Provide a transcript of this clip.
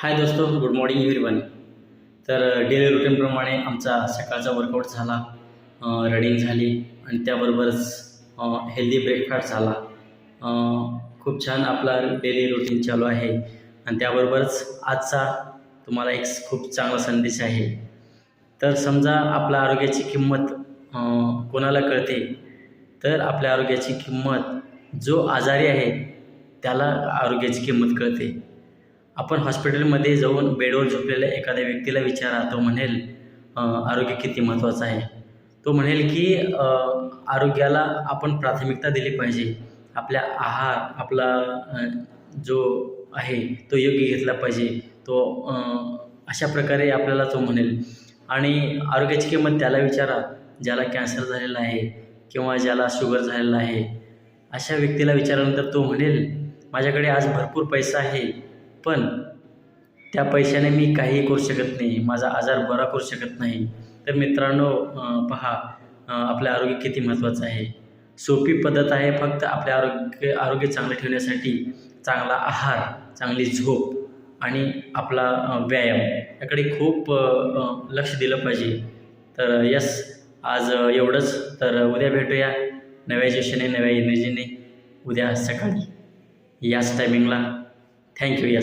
हाय दोस्तो, good morning everyone. तर daily रूटीनप्रमाणे आमचा सकाळचा वर्कआउट झाला, रनिंग झाली आणि त्याबरोबरच हेल्दी ब्रेकफास्ट झाला. खूप छान आपला डेली रूटीन चालू आहे आणि त्याबरोबरच आजचा तुम्हाला एक खूप चांगला संदेश आहे. तर समजा आपल्या आरोग्याची किंमत कोणाला कळते, तर आपल्या आरोग्याची किंमत जो आजारी आहे त्याला आरोग्याची किंमत कळते. आपण हॉस्पिटलमध्ये जाऊन बेडवर झोपलेल्या एखाद्या व्यक्तीला विचारा, तो म्हणेल आरोग्य किती महत्त्वाचं आहे. तो म्हणेल की आरोग्याला आपण प्राथमिकता दिली पाहिजे. आपल्या आहार आपला जो आहे तो योग्य घेतला पाहिजे. तो अशा प्रकारे आपल्याला तो म्हणेल. आणि आरोग्याची किंमत त्याला विचारा ज्याला कॅन्सर झालेला आहे किंवा ज्याला शुगर झालेला आहे. अशा व्यक्तीला विचारल्यानंतर तो म्हणेल, माझ्याकडे आज भरपूर पैसा आहे, पण त्या पैशाने मी काहीही करू शकत नाही, माझा आजार बरा करू शकत नाही. तर मित्रांनो, पहा आपलं आरोग्य किती महत्त्वाचं आहे. सोपी पद्धत आहे फक्त आपले आरोग्य चांगलं ठेवण्यासाठी. चांगला आहार, चांगली झोप आणि आपला व्यायाम याकडे खूप लक्ष दिलं पाहिजे. तर आज एवढंच. तर उद्या भेटूया नव्या जोशाने, नव्या एनर्जीने, उद्या सकाळी याच टायमिंगला. थँक्यू.